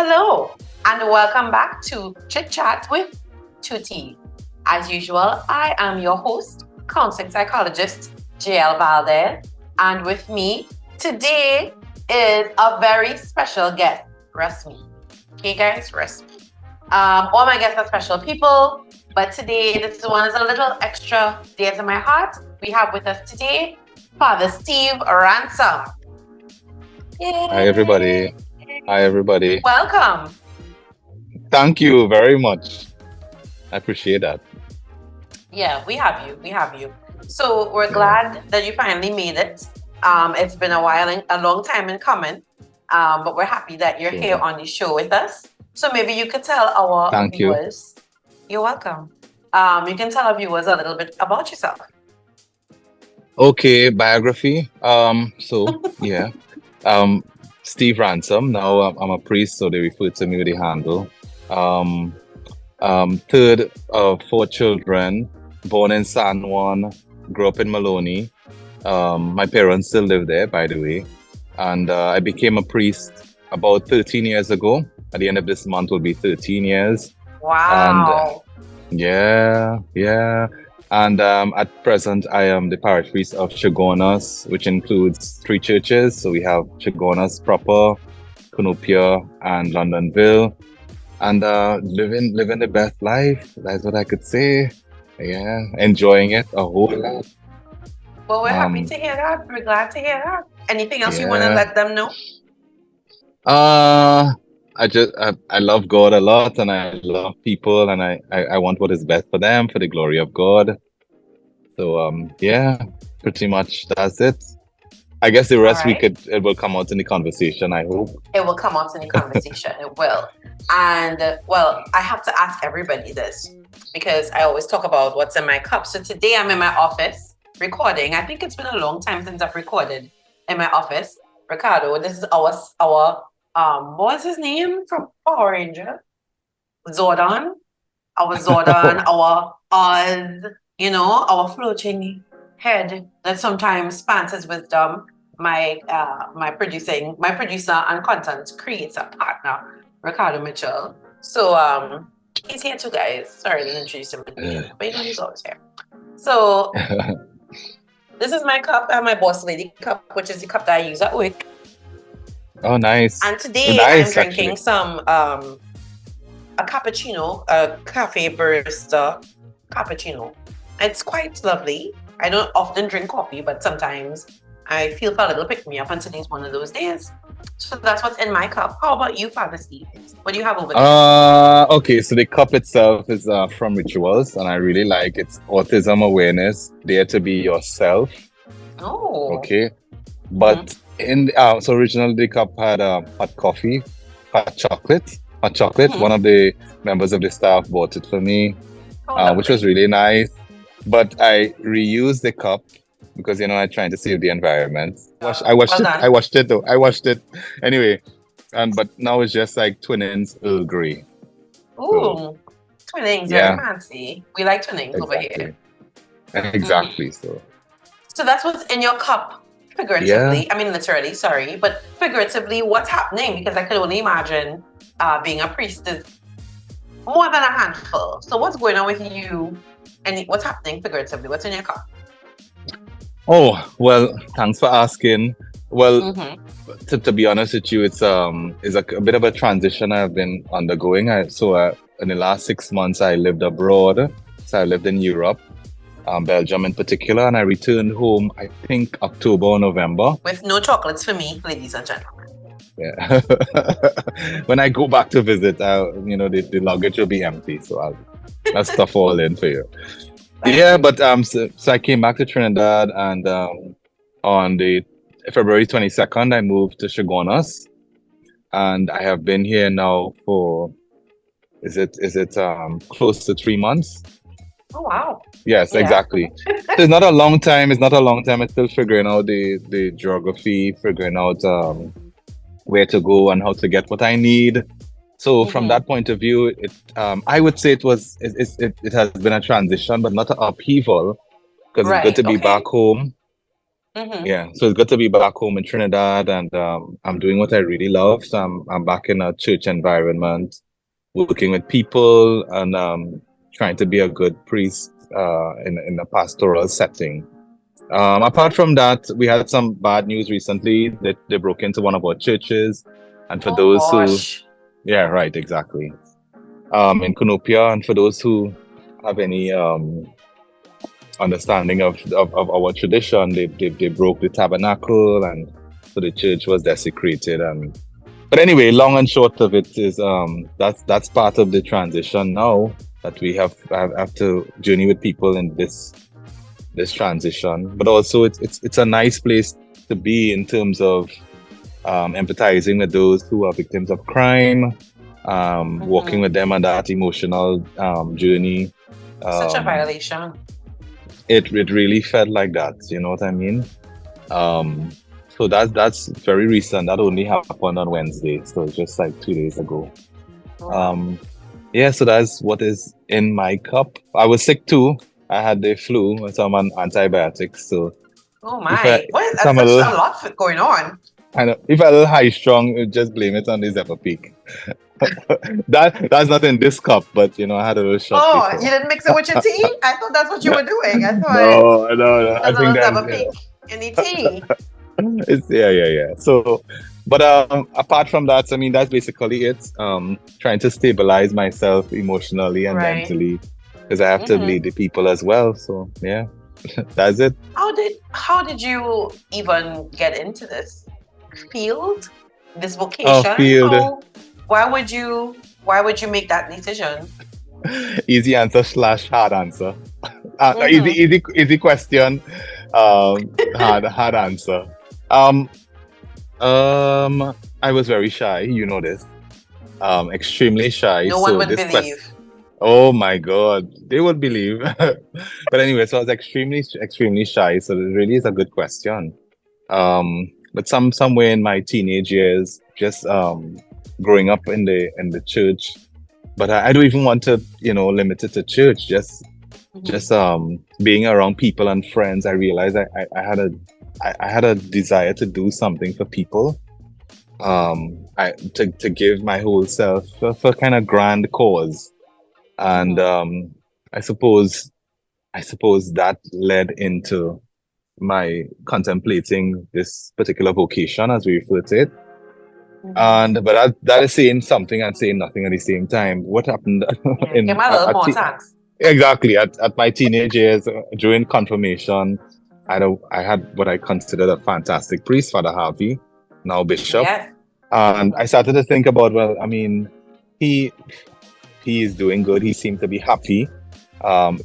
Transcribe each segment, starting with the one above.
Hello, and welcome back to Chit Chat with Tutti. As usual, I am your host, counseling psychologist jvaldez, and with me today is a very special guest, Ransome. Okay, guys, Ransome. All my guests are special people, but today this one is a little extra dear to my heart. We have with us today Father Steve Ransome. Hi, everybody. Hi, everybody. Welcome. Thank you very much. I appreciate that. Yeah, we have you. We have you. So we're Yeah. glad that you finally made it. It's been a while, a long time in coming. But we're happy that you're here Yeah. on the show with us. So maybe you could tell our Thank you. viewers. You're welcome. You can tell our viewers a little bit about yourself. Okay, biography. Yeah. Um, Steve Ransome. Now I'm a priest, so they refer to me with the handle. Um, Third of four children, born in San Juan, grew up in Maloney. My parents still live there, by the way. And I became a priest about 13 years ago. At the end of this month will be 13 years. And Wow. yeah. And at present, I am the parish priest of Chagonas, which includes three churches. So we have Chagonas proper, Cunupia, and Londonville. And living the best life. That's what I could say. Yeah, enjoying it a whole lot. Well, we're happy Um, to hear that. We're glad to hear that. Anything else you want to yeah. let them know? Uh, I love God a lot, and I love people, and I want what is best for them, for the glory of God. So yeah, pretty much that's it. I guess the All rest right. it will come out in the conversation, I hope. It will come out in the conversation. It will. And well, I have to ask everybody this because I always talk about what's in my cup. So today I'm in my office recording. I think it's been a long time since I've recorded in my office. Ricardo, this is our what was his name from Power Ranger? Zordon. Our Zordon, our Oz, our floating head that sometimes pants his wisdom. My producer and content creator partner, Ricardo Mitchell. So he's here too, guys. Sorry I didn't introduce him at the beginning, but he's always here. So this is my cup and my boss lady cup, which is the cup that I use at work. Oh, nice. And today I'm Nice, drinking actually. some a cappuccino, a cafe barista cappuccino. It's quite lovely. I don't often drink coffee, but sometimes I feel for a little pick me up, and today's one of those days. So that's what's in my cup. How about you, Father Steve? What do you have over there? Okay, so the cup itself is from Rituals, and I really like it's autism awareness, dare to be yourself. Oh. Okay, but so originally the cup had hot coffee, hot chocolate. One of the members of the staff bought it for me, which was really nice. But I reused the cup because I'm trying to save the environment. I washed it though. I washed it anyway. But now it's just like Twinings Earl Grey. Ooh, Twinings, very fancy. We like Twinings over here. Exactly. So that's what's in your cup, figuratively. Yeah. I mean, literally, sorry, but figuratively, what's happening? Because I could only imagine being a priest is more than a handful. So what's going on with you, and what's happening figuratively? What's in your cup? Oh, well, thanks for asking. Well, to be honest with you, it's a bit of a transition I've been undergoing. In the last 6 months, I lived abroad. So I lived in Europe, Belgium in particular, and I returned home, I think, October or November. With no chocolates for me, ladies and gentlemen. Yeah. When I go back to visit, the luggage will be empty, so I'll stuff all in for you. Yeah, but so I came back to Trinidad, and on the February 22nd, I moved to Chagonas, and I have been here now for is it close to 3 months? Oh wow! Yes, exactly. So it's not a long time. I'm still figuring out the geography, figuring out where to go and how to get what I need. So from that point of view, I would say it has been a transition, but not an upheaval, because it's good to be back home. Yeah, so it's good to be back home in Trinidad, and I'm doing what I really love. So I'm back in a church environment, working with people, and trying to be a good priest in a pastoral setting. Apart Okay. from that, we had some bad news recently that they broke into one of our churches, and for Oh those who, gosh. yeah, right, exactly, in Conopia, and for those who have any understanding of our tradition. They broke the tabernacle, and so the church was desecrated. And but anyway, long and short of it is that's part of the transition now that we have to journey with people in this transition. But also it's a nice place to be in terms of empathizing with those who are victims of crime, walking with them on that emotional journey. Such a Um, violation. it really felt like that, you know what I mean? Um, so that's very recent. That only happened on Wednesday, so just like 2 days ago. Oh, wow. Um, yeah, so that's what is in my cup. I was sick too. I had the flu, so I'm on antibiotics. So Oh if I my. What? if I'm That's such a lot going on. I know, if I'm a little high strong, just blame it on the Zephyr Peak. That's not in this cup, but you know, I had a little shot Oh, you before. didn't mix it with your tea? I thought that's what you were doing. I thought No. I there's a think little that double peak in the tea. it's yeah. So, but apart from that, I mean, that's basically it. Trying to stabilize myself emotionally and Right. mentally because I have to lead the people as well. So yeah, that's it. How did you even get into this field, this Oh, vocation? field. Why would you make that decision? Easy answer slash hard answer. Mhm. Easy question. Hard answer. Um, I was very shy. You know this. Extremely shy. No one So would this question. believe. Oh my God, they would believe. But anyway, so I was extremely shy. So it really is a good question. But somewhere in my teenage years, just growing up in the church, but I don't even want to, limit it to church. Just being around people and friends, I realized I had a desire to do something for people. To give my whole self for kind of grand cause, and I suppose I suppose that led into my contemplating this particular vocation, as we refer to it. And but that is saying something and saying nothing at the same time. What happened Yeah, give in my little more tax. exactly at my teenage years during confirmation? I had what I considered a fantastic priest, Father Harvey, now bishop, Yes. and I started to think about, well, I mean, he he is doing good. He seemed to be happy.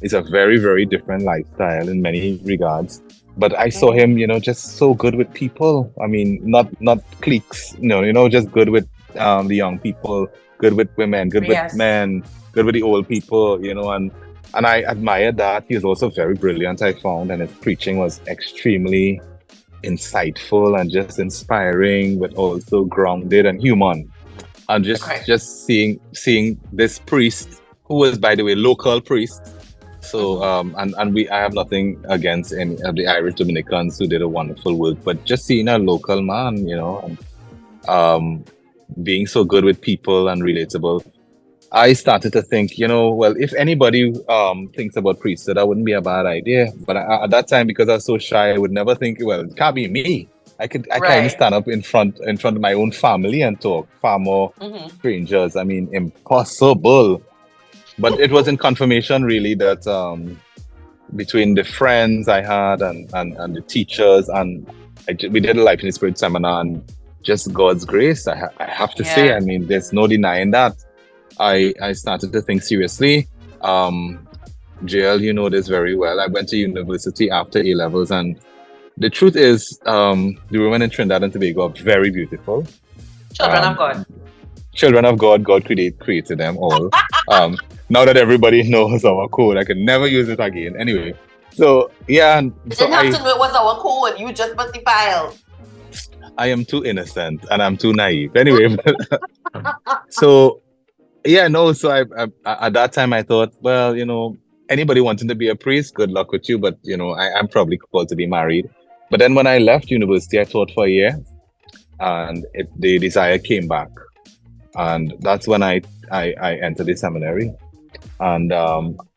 It's a very different lifestyle in many regards. But I saw him, just so good with people. I mean, not cliques, just good with the young people, good with women, good with Yes. men, good with the old people, and I admired that. He was also very brilliant, I found, and his preaching was extremely insightful and just inspiring, but also grounded and human. And Okay. just seeing this priest, who was, by the way, local priest. So and I have nothing against any of the Irish Dominicans who did a wonderful work, but just seeing a local man, and um being so good with people and relatable, I started to think, well, if anybody thinks about priesthood, that wouldn't be a bad idea. But at that time, because I was so shy, I would never think, well, it can't be me. I can't even Right. stand up in front of my own family and talk, far more Mm-hmm. strangers. I mean, impossible. But it was in confirmation, really, that between the friends I had and the teachers, and we did a Life in the Spirit seminar, and just God's grace, I have to say, I Yeah. mean, there's no denying that. I started to think seriously. Um, JL, you know this very well. I went to university after A levels, and the truth is, the women in Trinidad and Tobago are very beautiful. Children of Um, God. children of God, God created them all. Now that everybody knows our code, I can never use it again. Anyway, so yeah, You so didn't have to know it was our code. You just put the file. I am too innocent and I'm too naive. Anyway, so yeah, no. So at that time I thought, well, anybody wanting to be a priest, good luck with you. But I'm probably called to be married. But then when I left university, I taught for a year, and the desire came back, and that's when I entered the seminary. And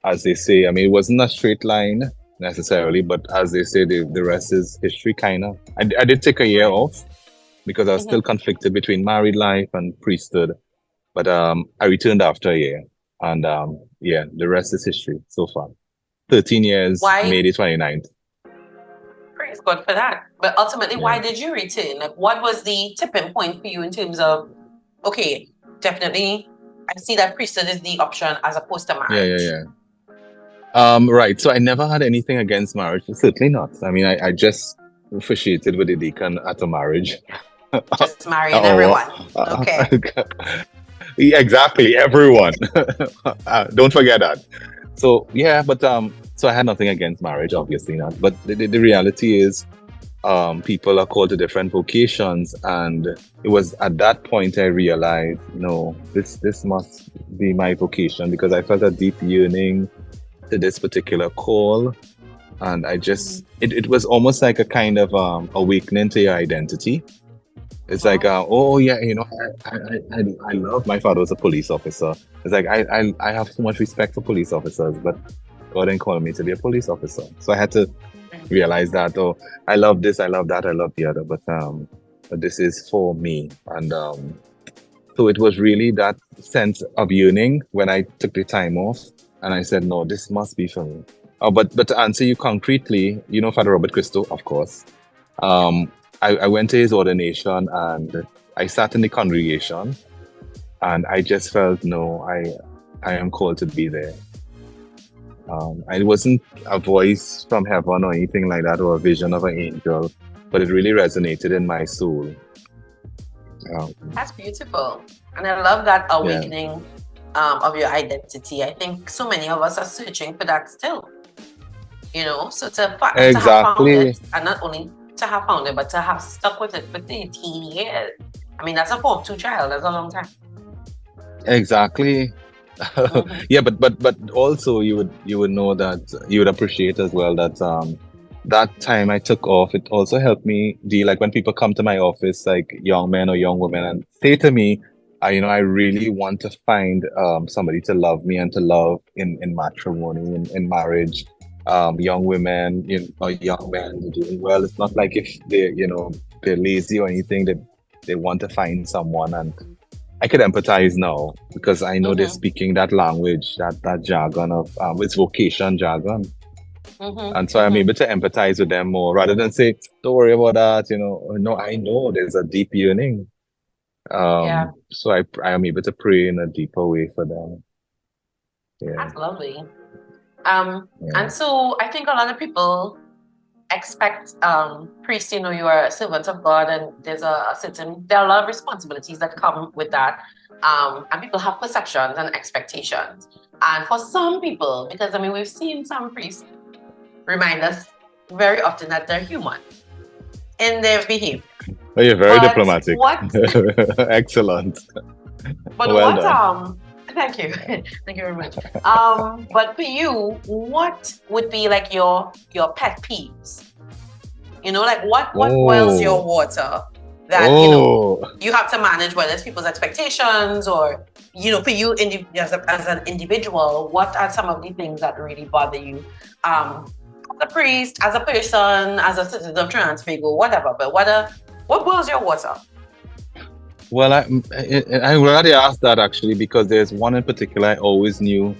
as they say, I mean, it wasn't a straight line necessarily, but as they say, the rest is history, kind of. I did take a year off because I was still Mhm. conflicted between married life and priesthood. But I returned after a year, and yeah, the rest is history so far. 13 years, Why? May the 29th. Praise God for that. But ultimately, Yeah, why did you return? Like, what was the tipping point for you in terms of, okay, definitely, I see that priesthood is the option as opposed to yeah, yeah, marriage. yeah. Right. So I never had anything against marriage. Certainly not. I mean, I just officiated with the deacon at a marriage. Just marrying Oh, everyone. Okay. yeah, exactly. Everyone. Don't forget that. So yeah, but so I had nothing against marriage, obviously not. But the reality is, people are called to different vocations, and it was at that point I realized, no, this must be my vocation because I felt a deep yearning to this particular call, and I just it was almost like a kind of awakening to your identity. It's like, Mhm. oh yeah, I love my father was a police officer. It's like I have so much respect for police officers, but God didn't call me to be a police officer. So I had to realize that, oh, I love this, I love that, I love the other, but this is for me. And so it was really that sense of yearning when I took the time off and I said, no, this must be for me. But to answer you concretely, Father Robert Christo, of course. Yep. Um, I went to his ordination and I sat in the congregation and I just felt, no, I am called to be there. I wasn't a voice from heaven or anything like that or a vision of an angel, but it really resonated in my soul. Um, That's beautiful. And I love that yeah, awakening of your identity. I think so many of us are searching for that still, So to have found exactly, it, and not only to have found it, but to have stuck with it for 13 years. I mean, that's a form two child. That's a long time. exactly. Mm-hmm. Yeah, but also you would know that you would appreciate as well that that time I took off, it also helped me deal like when people come to my office, like young men or young women, and say to me, I really want to find somebody to love me and to love in matrimony, in marriage. Young women, or young men are doing well. It's not like if they're lazy or anything, they want to find someone, and I could empathize now because I know they're Mm-hmm. speaking that language, that jargon of it's vocation jargon. And Mm-hmm. so I'm Mm-hmm. able to empathize with them more rather than say, don't worry about that, No, I know there's a deep yearning. Yeah, So I am able to pray in a deeper way for them. Yeah, that's lovely. yeah. And so I think a lot of people expect priests, you are a servant of God, and there are a lot of responsibilities that come with that. And people have perceptions and expectations. And for some people, because I mean, we've seen some priests remind us very often that they're human in their behavior. Oh, you're very But diplomatic. what Excellent. But Well what done. thank you. Thank you very much. But for you, what would be like your pet peeves? Like what boils your Oh, water that, oh. you have to manage, whether it's people's expectations or, for you as an individual, what are some of the things that really bother you? As a priest, as a person, as a citizen of Transfigo, whatever, but what boils your water? Well, I'm glad you asked that actually because there's one in particular I always knew.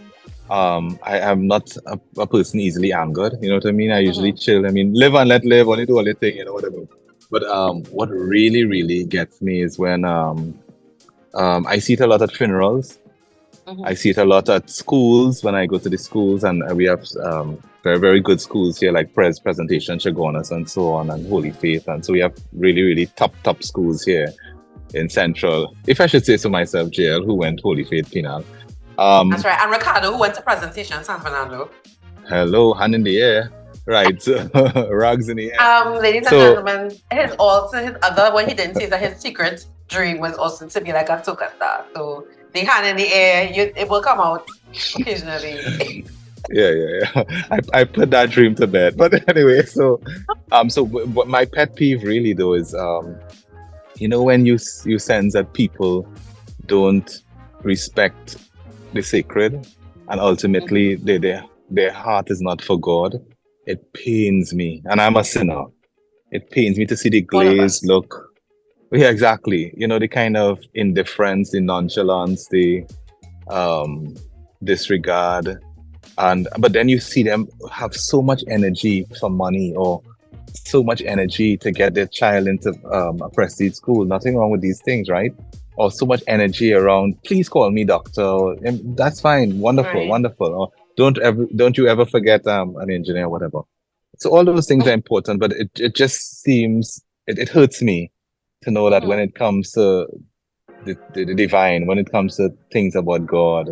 I am not a person easily angered. You know what I mean? I usually Mm-hmm. chill. I mean, live and let live, only do only thing, whatever. But what really, really gets me is when I see it a lot at funerals. I Mm-hmm. see it a lot at schools when I go to the schools, and we have very, very good schools here like Presentation, Chagonas, and so on, and Holy Faith, and so we have really, really top schools here in Central. If I should say so myself, JL, who went Holy Faith Penal. That's right. And Ricardo, who went to presentation in San Fernando. Hello, hand in the air. Right. Rags in the air. Ladies and So gentlemen, his other what he didn't say is that his secret dream was also to be like a soca star. So the hand in the air, it will come out occasionally. yeah. I put that dream to bed. But anyway, what my pet peeve really though is, when you sense that people don't respect the sacred, and ultimately Mm-hmm. their heart is not for God. It pains me, and I'm a sinner. It pains me to see the All of glazed us. look. Yeah, exactly. The kind of indifference, the nonchalance, the um disregard. But then you see them have so much energy for money, or so much energy to get their child into a prestige school. Nothing wrong with these things, right? Or so much energy around, please call me doctor. And that's fine. Wonderful, Right. wonderful. Or don't you ever forget an engineer, whatever. So all those things are important, but it just seems it hurts me to know that when Mm-hmm. it comes to the divine, when it comes to things about God,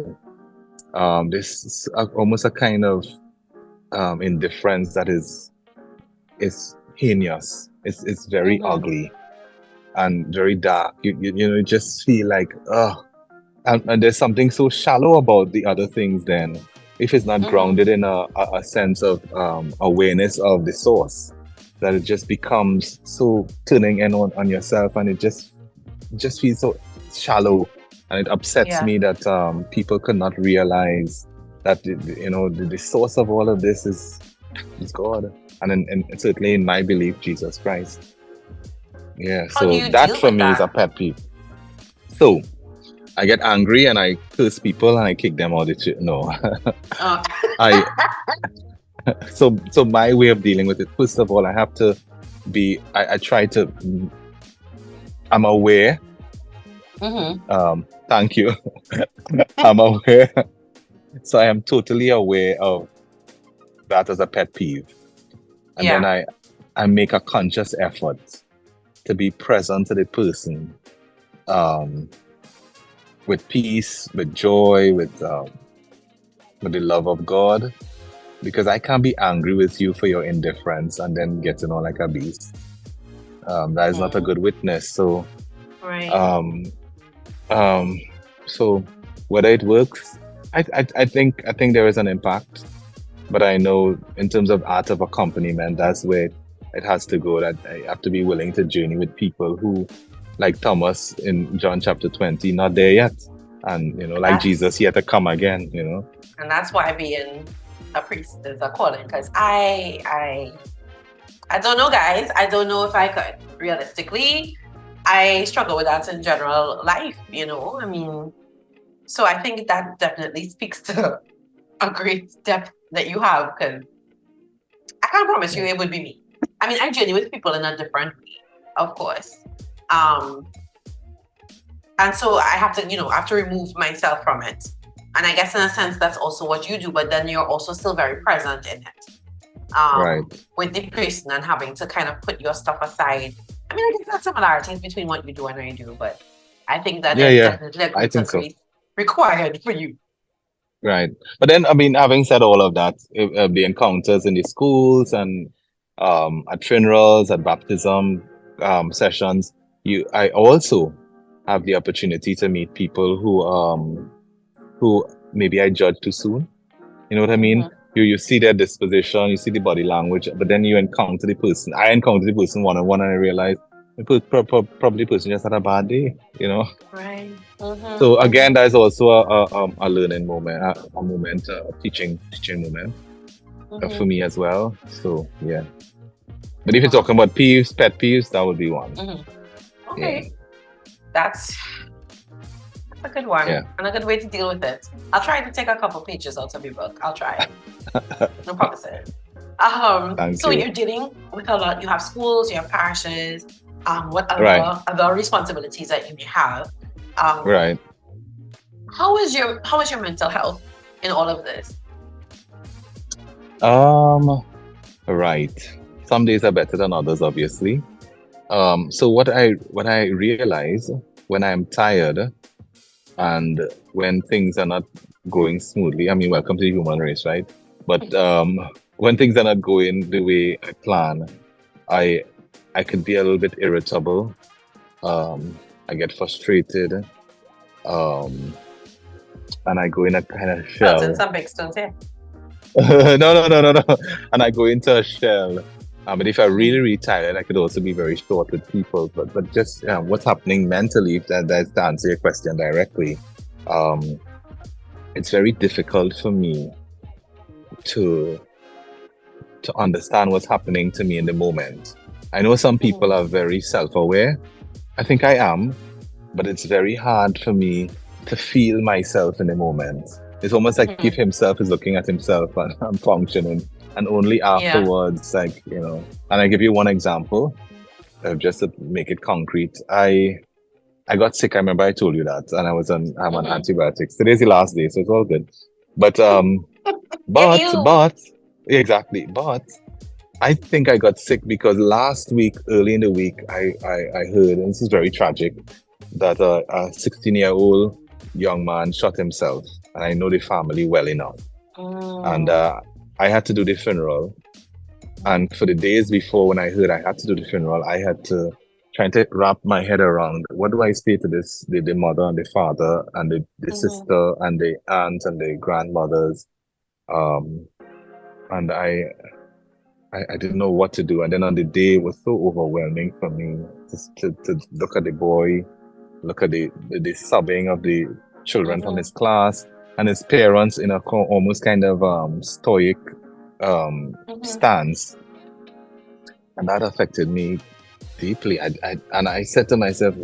this is almost a kind of indifference that is heinous. It's very Mm-hmm. ugly and very dark. You just feel like, and there's something so shallow about the other things. Then, if it's not Mm-hmm. grounded in a sense of awareness of the source, that it just becomes so turning in on yourself, and it just feels so shallow, and it upsets Yeah. me that people could not realize that the source of all of this is God, and certainly in my belief, Jesus Christ. Yeah, How do so you that deal for with me is a that? pet peeve. So I get angry and I curse people and I kick them out. No, Uh, I so my way of dealing with it. First of all, I have to be. I try to. I'm aware. mm-hmm. Thank you. I'm aware. So I am totally aware of that as a pet peeve, and then Yeah. I make a conscious effort to be present to the person, um, with peace, with joy, with the love of God, because I can't be angry with you for your indifference and then getting on like a beast. That is not a Mm-hmm. good witness. So, Right. um, um, so whether it works, I think there is an impact, but I know in terms of art of accompaniment, that's where it has to go. That I have to be willing to journey with people who, like Thomas in John chapter 20, not there yet, and And like that's Jesus, yet to come again. and that's why being a priest is a calling. Because I don't know, guys. I don't know if I could. Realistically, I struggle with that in general life, I mean, so I think that definitely speaks to a great depth that you have, because I can't promise you Yeah. it would be me. I mean, I journey with people in a different way, of course. Um, and so I have to, I have to remove myself from it. And I guess in a sense that's also what you do, but then you're also still very present in it. Right. With the person and having to kind of put your stuff aside. I mean, I guess there's similarities between what you do and what you do, but I think that Yeah, there's yeah. definitely a I greater think so. grace required for you. Right. But then, I mean, having said all of that, the encounters in the schools and at funerals, at baptism sessions, I also have the opportunity to meet people who maybe I judge too soon. You know what I mean? Mm-hmm. You see their disposition, you see the body language, but then you encounter the person. I encounter the person one on one, and I realize probably the person just had a bad day. Right. Mm-hmm. So again, Mm-hmm. there's also a learning moment, a moment, a teaching moment for Mm-hmm. me as well. So yeah. But if you're Wow. talking about peeves, pet peeves, that would be one. Mm-hmm. Yeah, Okay. That's a good one yeah. and a good way to deal with it. I'll try to take a couple pages out of your book. I'll try. No promises. Thank So you. you're dealing with a lot. You have schools, you have parishes. What Right, other responsibilities that you may have? Um, right. how is your mental health in all of this? Um, right. Some days are better than others, obviously. So what I realize when I'm tired and when things are not going smoothly, I mean, welcome to the human race, right? But when things are not going the way I plan, I I could be a little bit irritable. I get frustrated, um, and I go in a kind of Felt in shell. some big stones here. No. And I go into a shell. But if I really, Mhm. really tired, I could also be very short with people. But just what's happening mentally, if that's to answer your question directly, um, it's very difficult for me to understand what's happening to me in the moment. I know some people Mhm. are very self-aware. I think I am, but it's very hard for me to feel myself in the moment. It's almost like if Mhm. himself is looking at himself and functioning, and only Yeah. afterwards, like, And I give you one example, just to make it concrete. I got sick. I remember I told you that, and I'm on Mhm. antibiotics. Today's the last day, so it's all good. But Yeah, but you. but exactly. But I think I got sick because last week, early in the week, I heard, and this is very tragic, that a 16-year-old young man shot himself. And I know the family well enough. And Mm. I had to do the funeral. And for the days before, when I heard I had to do the funeral, I had to try to wrap my head around what do I say to the mother and the father and the Mhm. sister and the aunt and the grandmothers. Um, and I didn't know what to do. And then on the day, it was so overwhelming for me to look at the boy, look at the sobbing of the children from Mhm. his class and his parents in a almost kind of stoic Mhm. stance. And that affected me deeply. And I said to myself,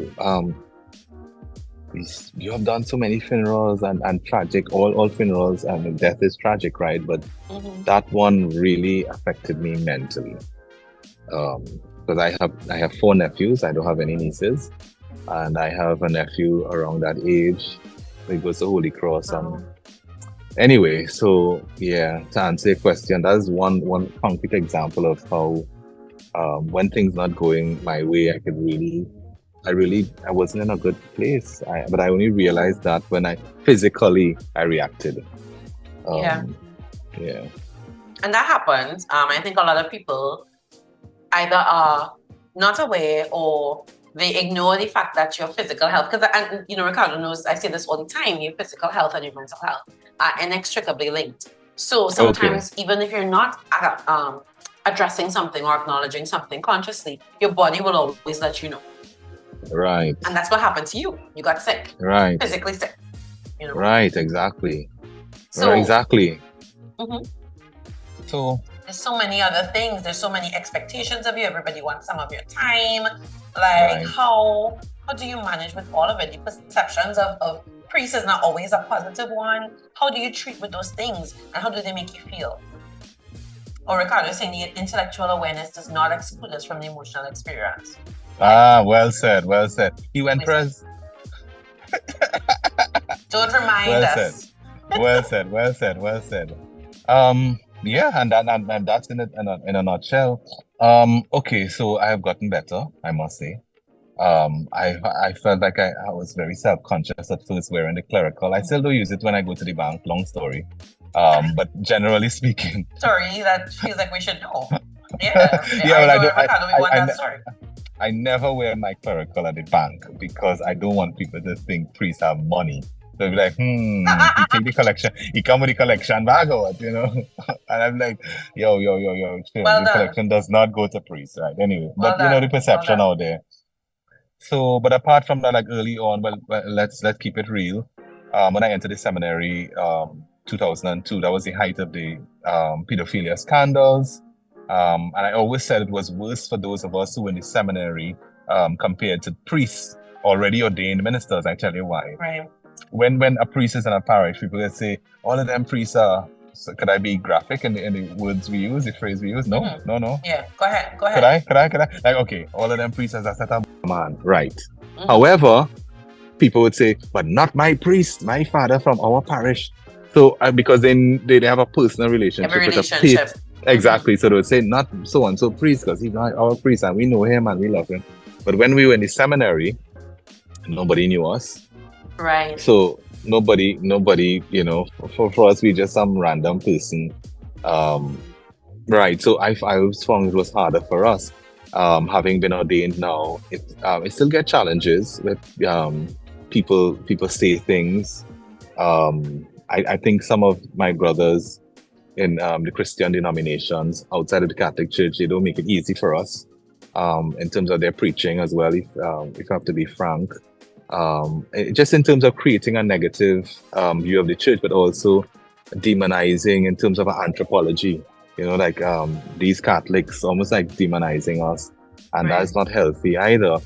you have done so many funerals and tragic, all funerals and death is tragic, right? But Mhm. that one really affected me mentally. Um, because I have four nephews. I don't have any nieces, and I have a nephew around that age. He goes to Holy Cross, and Oh. anyway, so yeah. To answer your question, that's one concrete example of how when things not going my way, I wasn't in a good place. But I only realized Mhm. that when I reacted. Yeah. Um, yeah. And that happens. I think a lot of people either are not aware or they ignore the fact that your physical health, because and Ricardo knows I say this all the time, your physical health and your mental health are inextricably linked. So Okay. sometimes even if you're not addressing something or acknowledging something consciously, your body will always let you know. Right. And that's what happened to you. You got sick, Right. physically sick, Right. Exactly. Right. So Exactly. mhm. So. There's so many other things. There's so many expectations of you. Everybody wants some of your time. Like Right. how do you manage with all of it? The perceptions of priest is not always a positive one. How do you treat with those things, and how do they make you feel? Or Ricardo is saying the intellectual awareness does not exclude us from the emotional experience. Well said. Well said. He went pres. Don't remind Well said. us. Well said. Well said. Well said. Yeah, and that's in a nutshell. Okay, so I have gotten better, I must say. I felt like I was very self-conscious at first wearing the clerical. I still do use it when I go to the bank, long story. But generally speaking, Story that feels like we should know. Yeah, yeah, I well, I know don't. Ricardo. We want that story. I never wear my clerical at the bank because I don't want people to think priests have money. They'll be like, he take the collection, he come with the collection bag or what? And I'm like, chill. Well The done. collection does not go to priests, right? Anyway, Well but the done. Well perception done. out there. So, but apart from that, like early on, well, let's keep it real. When I entered the seminary, 2002, that was the height of the pedophilia scandals. And I always said it was worse for those of us who were in the seminary compared to priests, already ordained ministers. I tell you why. Right. When a priest is in a parish, people will say, all of them priests are. So could I be graphic in the words we use, the phrase we use? No, no. Yeah, go ahead. Go Could ahead. I? Like, okay, all of them priests are set up, man. Right. Mhm. However, people would say, but not my priest, my father from our parish. So because they have a personal relationship Every with a pit. relationship. Exactly. So they would say, not so and so priest, because he's not our priest and we know him and we love him. But when we were in the seminary, nobody knew us. Right. So nobody, for us, we just some random person. Right. So I always found it was harder for us. Having been ordained now, it still get challenges with people say things. I think some of my brothers the Christian denominations outside of the Catholic Church. They don't make it easy for us in terms of their preaching as well, if I have to be frank. Just in terms of creating a negative view of the church, but also demonizing in terms of our anthropology. Like these Catholics almost like demonizing us, and Right. that's not healthy either.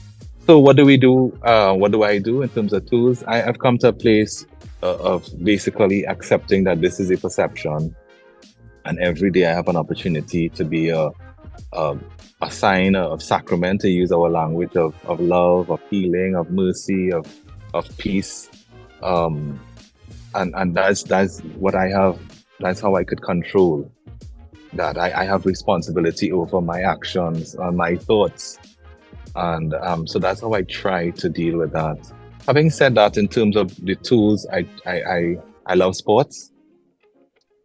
So what do we do? What do I do in terms of tools? I've come to a place of basically accepting that this is a perception, and every day I have an opportunity to be a sign of sacrament, to use our language of love, of healing, of mercy, of peace. And that's what I have. That's how I could control that. I have responsibility over my actions and my thoughts. And so that's how I try to deal with that. Having said that, in terms of the tools, I love sports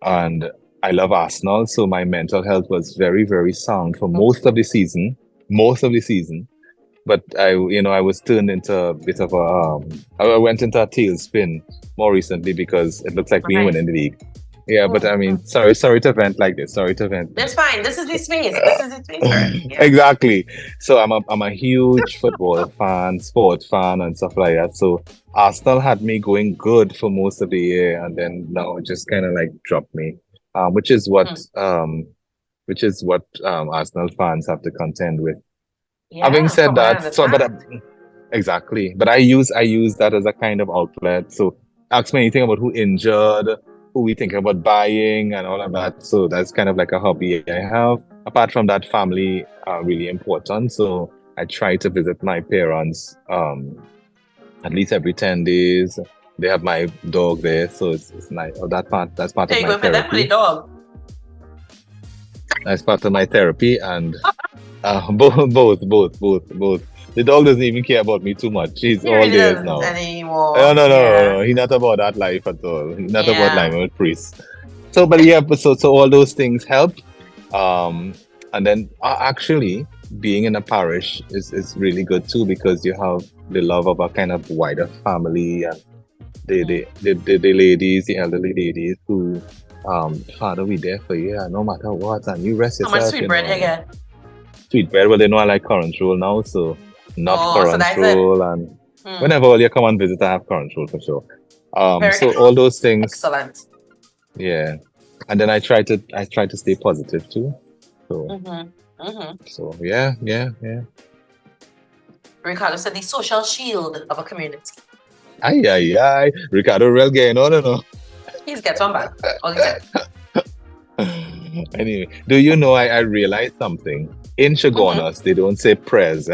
and I love Arsenal. So my mental health was very, very sound for most of the season. Most of the season. But I was turned into a bit of I went into a tailspin more recently because it looks like we winning the league. Yeah, but I mean, sorry to vent like this. Sorry to vent. That's fine. This is the space. This is the space for it. Yeah. Exactly. So I'm a huge football fan, sport fan, and stuff like that. So Arsenal had me going good for most of the year, and then now it just kind of like dropped me, which is what Arsenal fans have to contend with. Yeah, Having said that, understand. Exactly. But I use that as a kind of outlet. So ask me anything about who injured, who we think about buying, and all of that. So that's kind of like a hobby I have. Apart from that, family are really important. So I try to visit my parents at least every 10 days. They have my dog there, so it's nice. Oh, that's part of my therapy. For the dog. That's part of my therapy, and both. The dog doesn't even care about me too much. He's all theirs now. Anymore. No. He's not about that life at all. He's not about life with priests. So, but yeah, so all those things help. And then actually being in a parish is really good too, because you have the love of a kind of wider family, and the ladies, the elderly ladies who Father, we there for you, no matter what, and you rest yourself. How much sweetbread you get? Sweetbread, well, they know I like current roll now, so current roll, and whenever you come and visit, I have current roll for sure. So all those things. Excellent. Yeah, and then I try to stay positive too. So, so yeah. Ricardo said the social shield of a community. Aye. Ricardo real gay, no. He's get one back. Anyway, do you know I realized something? In Chagonas, they don't say prayers,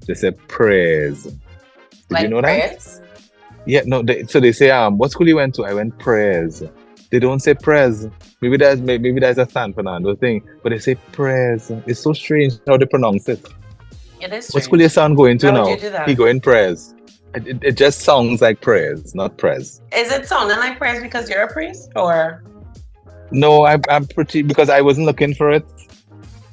they say prayers. Did you know prayers? That? Yeah, no. So they say, what school you went to? I went prayers. They don't say prayers. Maybe there's a San Fernando thing, but they say prayers. It's so strange how they pronounce it. It is strange. What school your son going to now? Would you do that? He going prayers. It just sounds like prayers, not prayers. Is it sounding like prayers because you're a priest, or? No, I'm pretty, because I wasn't looking for it.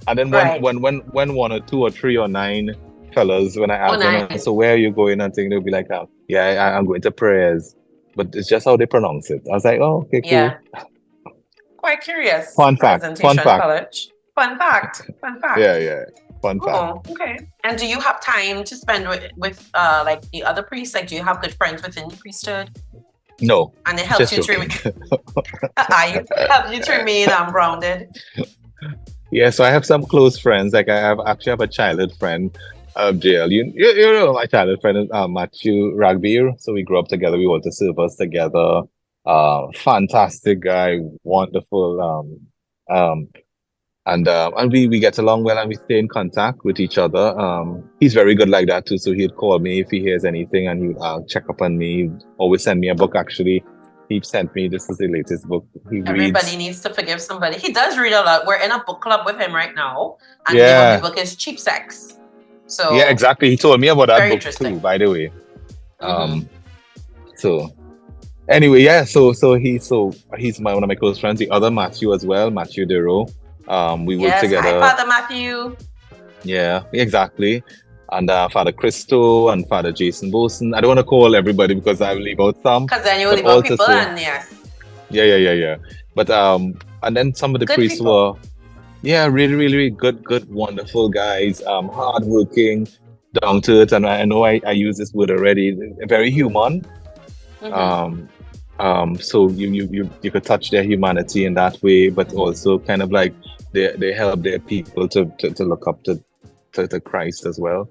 And then when 1 or 2 or 3 or 9 fellas, when I asked them, so where are you going? And they'll be like, I'm going to prayers. But it's just how they pronounce it. I was like, oh, okay, cool. Yeah. Quite curious. Fun fact. College. Fun fact. Yeah. Fun fact. Okay. And do you have time to spend with like the other priests? Like, do you have good friends within the priesthood? No. And it helps you to remain grounded. Yeah, so I have some close friends. Like I actually have a childhood friend, JL. You know my childhood friend is Matthew Ragbir. So we grew up together. We went to service together. Fantastic guy, wonderful. And we get along well, and we stay in contact with each other. He's very good like that too. So he'd call me if he hears anything, and he'd check up on me. He'd always send me a book. Actually, he sent me, this is the latest book he Everybody needs to forgive somebody. He does read a lot. We're in a book club with him right now, and the book is Cheap Sex. So yeah, exactly. He told me about that book too, by the way. So anyway, yeah. So he's one of my close friends. The other Matthew as well, Matthew Dero. We work together. Hi, Father Matthew. Yeah, exactly. And Father Christo and Father Jason Boson. I don't want to call everybody because I will leave out some. Because then you will leave out people, and yes. Yeah. But and then some of the Good priests people. were, yeah, really, really, really good, wonderful guys. Hardworking, down to it, and I know I use this word already. Very human. Mm-hmm. Um, so you could touch their humanity in that way, but Mm-hmm. also kind of like they help their people to look up to Christ as well.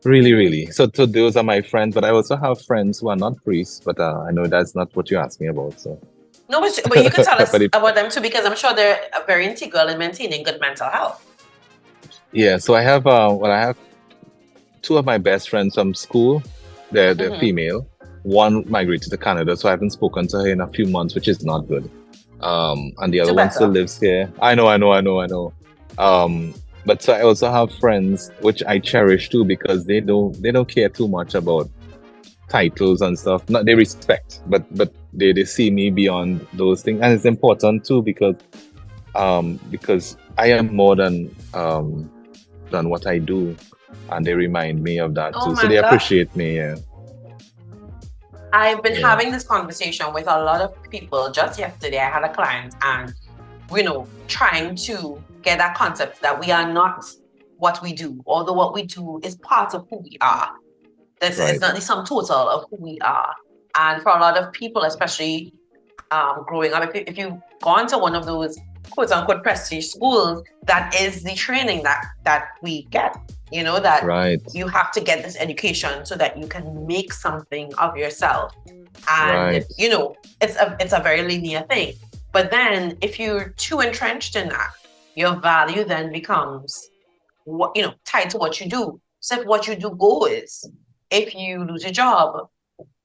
Really, Mm-hmm. really. So those are my friends, but I also have friends who are not priests, but I know that's not what you asked me about. So, No, but you could tell but us about them too, because I'm sure they're very integral in maintaining good mental health. yeah, so I have two of my best friends from school. They're Mm-hmm. female. One migrated to Canada, so I haven't spoken to her in a few months, which is not good. And the other Do one still better. lives here. I know. But so I also have friends which I cherish too because they don't care too much about titles and stuff. Not they respect, but they see me beyond those things, and it's important too because I am more than what I do, and they remind me of that Oh too. So my they God. appreciate me. Yeah, I've been yeah, having this conversation with a lot of people. Just yesterday, I had a client, and trying to get that concept that we are not what we do, although what we do is part of who we are. This is right, not the sum total of who we are. And for a lot of people, especially growing up, if you've gone to one of those quote unquote prestige schools, that is the training that we get. That right, you have to get this education so that you can make something of yourself. And right, it's a very linear thing. But then if you're too entrenched in that, your value then becomes tied to what you do. So if what you do goes, if you lose your job,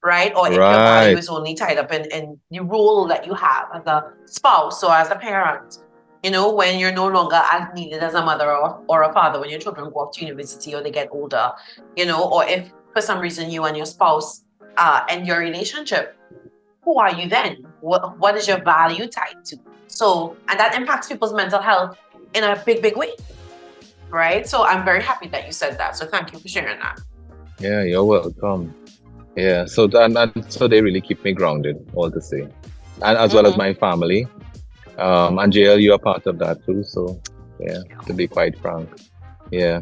right? Or if your value right, is only tied up in the role that you have as a spouse or as a parent, when you're no longer as needed as a mother or a father when your children go off to university or they get older, or if for some reason you and your spouse end your relationship, who are you then? What is your value tied to? So, and that impacts people's mental health in a big, big way, right? So I'm very happy that you said that. So thank you for sharing that. yeah, you're welcome. Yeah, so and so they really keep me grounded, all to say, and as well as Mm-hmm. my family. And JL, you are part of that too. So yeah, to be quite frank, yeah,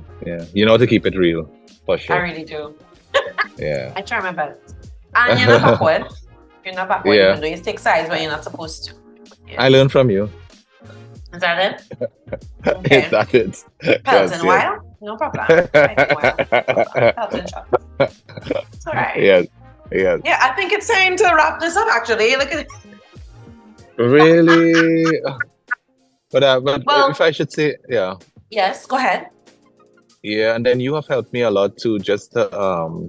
you know to keep it real for I sure. really do. Yeah, I try my best. And you're not backward. You're not backward, yeah. even though you take sides when you're not supposed to. Yeah. I learned from you. Is that it? Is Okay. that it? Yes, Pelton yes. while? No problem. Fighting while? No problem. Pelton shot. It's all right. Yes, yes. Yeah, I think it's time to wrap this up, actually. Look at it. Really? But if Well, I should say, yeah, yes, go ahead. yeah. And then you have helped me a lot too, just Oh.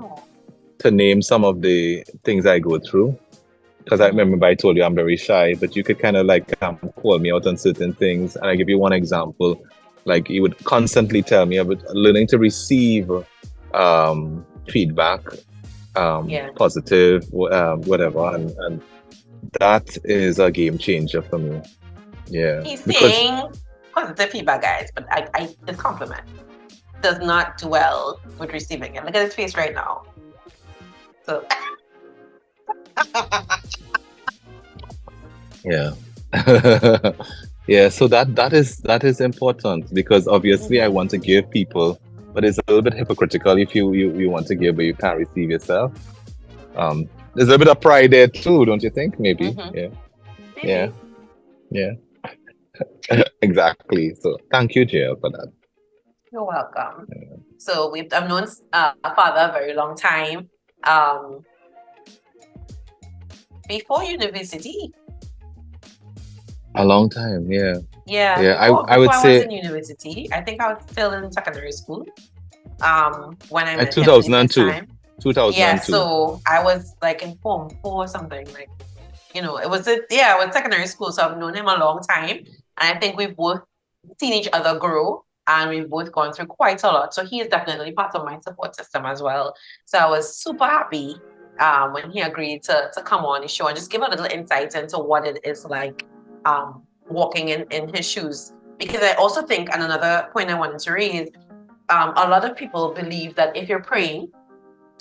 to name some of the things I go through. Because I Mm-hmm. remember I told you I'm very shy, but you could kind of like call me out on certain things. And I give you one example, like you would constantly tell me about learning to receive feedback, Yeah. positive, whatever, and that is a game changer for me. Yeah, He's because saying positive feedback, guys, but his compliment does not do well with receiving it. Look at his face right now. So, yeah. Yeah, so that is important because obviously I mm-hmm. want to give people, but it's a little bit hypocritical if you want to give but you can't receive yourself. There's a little bit of pride there too, don't you think? Maybe. Mm-hmm. Yeah. Yeah. Maybe. Yeah. Exactly. So thank you, Jill, for that. You're welcome. So I've known father a very long time. Um, before university. A long time, yeah. Yeah, Yeah. before I before would I was say in university. I think I was still in secondary school. When I at met him for the first 2002. time. Yeah, 2002. so I was like in form 4 or something. Like, it was I was secondary school, so I've known him a long time. And I think we've both seen each other grow and we've both gone through quite a lot. So he is definitely part of my support system as well. So I was super happy when he agreed to come on the show and just give a little insight into what it is like walking in his shoes. Because I also think, and another point I wanted to raise, a lot of people believe that if you're praying,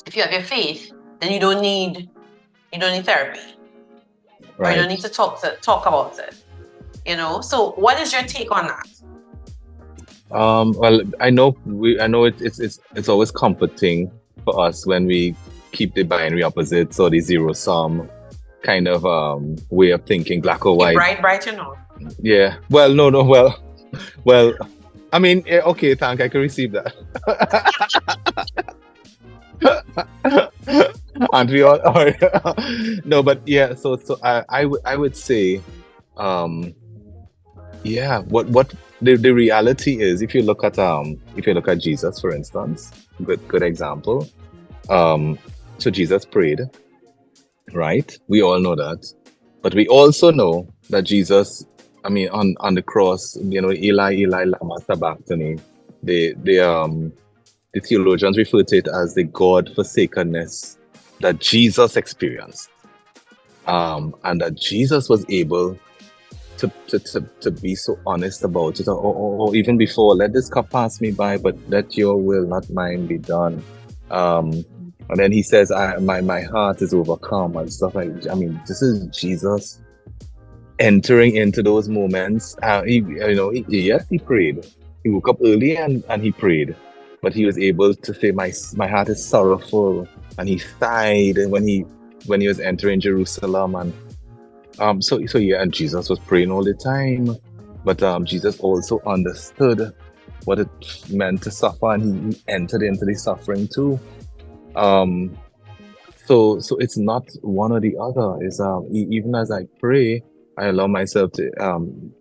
if you have your faith, then you don't need therapy. or you Right. don't need to talk about it. So what is your take on that? Well, I know it's always comforting for us when we keep the binary opposites or the zero sum kind of way of thinking, black or white. Bright, Yeah. Well, no, well, I mean, okay, thank I can receive that. Aren't we all? No, but yeah. So I would say, yeah. What the reality is, if you look at Jesus, for instance, good example. So Jesus prayed, right? We all know that, but we also know that Jesus, I mean, on the cross, Eli, Eli, lama sabachthani. The theologians refer to it as the God forsakenness that Jesus experienced, and that Jesus was able to be so honest about it, or even before, let this cup pass me by, but let your will, not mine, be done. And then he says, my heart is overcome and stuff like. I mean, this is Jesus entering into those moments. Yes, he prayed. He woke up early and he prayed, but he was able to say, my heart is sorrowful, and he sighed when he was entering Jerusalem. And so yeah, and Jesus was praying all the time, but Jesus also understood what it meant to suffer, and he entered into the suffering too. So it's not one or the other. It's even as I pray, I allow myself to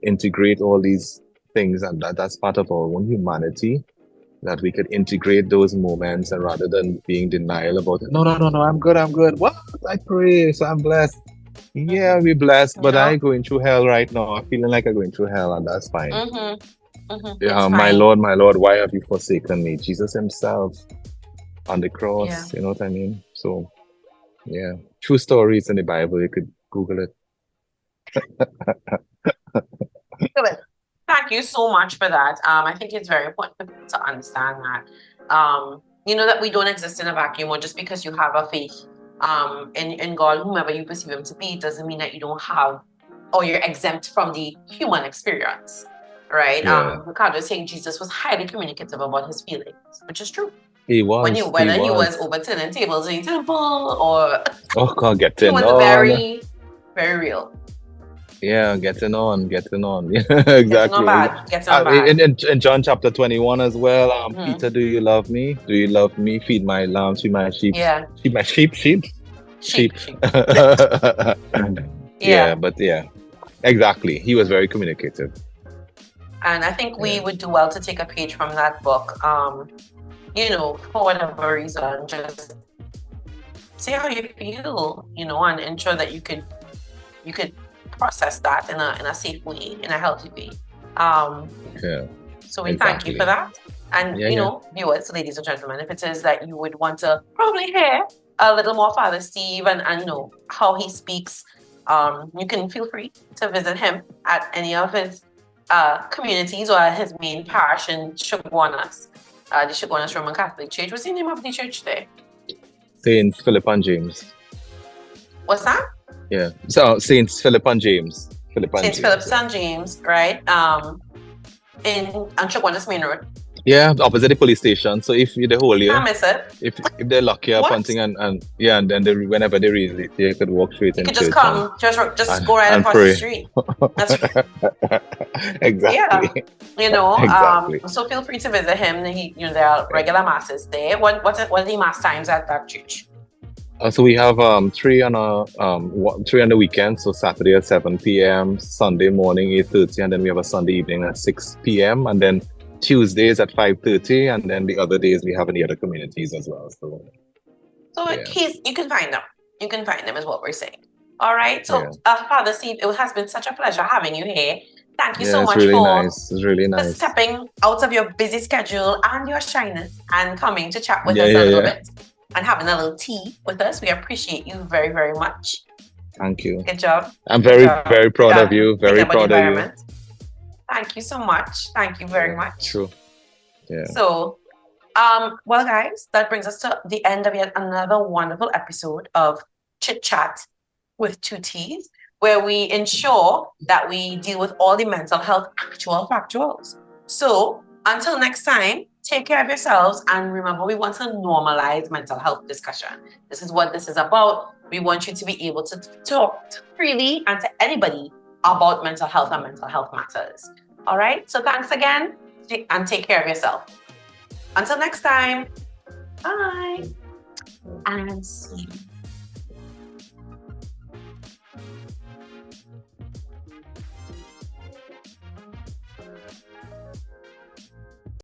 integrate all these things, and that's part of our own humanity, that we could integrate those moments, and rather than being denial about it. No, I'm good. What? I pray, so I'm blessed. Yeah, we're blessed, but I going through hell right now. I'm feeling like I'm going through hell, and that's fine. It's My fine. Lord, why have you forsaken me? Jesus himself on the cross, you know what I mean? So yeah, true stories in the Bible. You could Google it. Good. Thank you so much for that. I think it's very important for people to understand that, that we don't exist in a vacuum, or just because you have a faith in God, whomever you perceive him to be, doesn't mean that you don't have, or you're exempt from the human experience, right? Yeah. Ricardo is saying Jesus was highly communicative about his feelings, which is true. He was. Whether he was overturning tables in temple, or getting he was on. very, very real. Yeah, getting on. Yeah, exactly. Getting on bad. In John chapter 21 as well, Peter, do you love me? Do you love me? Feed my lambs, feed my sheep. Yeah. Feed my sheep. Yeah, but yeah, exactly. He was very communicative. And I think we would do well to take a page from that book. For whatever reason, just say how you feel, and ensure that you could process that in a safe way, in a healthy way. So we thank you for that. And viewers, ladies and gentlemen, if it is that you would want to probably hear a little more Father Steve and how he speaks, you can feel free to visit him at any of his communities, or at his main parish in Shoguanas, the Shoguanas Roman Catholic Church. What's the name of the church there? Saint Philip and James. What's that? Yeah. So Saints Philip and James. Saint Philip and James, right? In on Shoguanas Main Road. Yeah, opposite the police station. So if you're the whole year, can't miss it. If they lock you up and thing, and then whenever they release it, you could walk straight in. You could just come, just go right across the street. That's exactly. Yeah. Exactly. So feel free to visit him. There are regular masses there. What are the mass times at that church? So we have 3 on the weekend. So Saturday at 7 p.m., Sunday morning 8:30, and then we have a Sunday evening at 6 p.m. and then Tuesdays at 5:30, and then the other days we have in the other communities as well. So you can find them. You can find them is what we're saying. All right. So Father Steve, it has been such a pleasure having you here. Thank you so much It's really nice. For stepping out of your busy schedule and your shyness and coming to chat with us a little bit and having a little tea with us. We appreciate you very, very much. Thank you. Good job. I'm very proud of you. Very proud of you. Thank you so much. Thank you very much. True. Yeah. So, well, guys, that brings us to the end of yet another wonderful episode of Chit Chat with 2 Ts. where we ensure that we deal with all the mental health actual factuals. So until next time, take care of yourselves. And remember, we want to normalize mental health discussion. This is what this is about. We want you to be able to talk freely and to anybody about mental health and mental health matters. All right. So thanks again and take care of yourself. Until next time. Bye. And see you.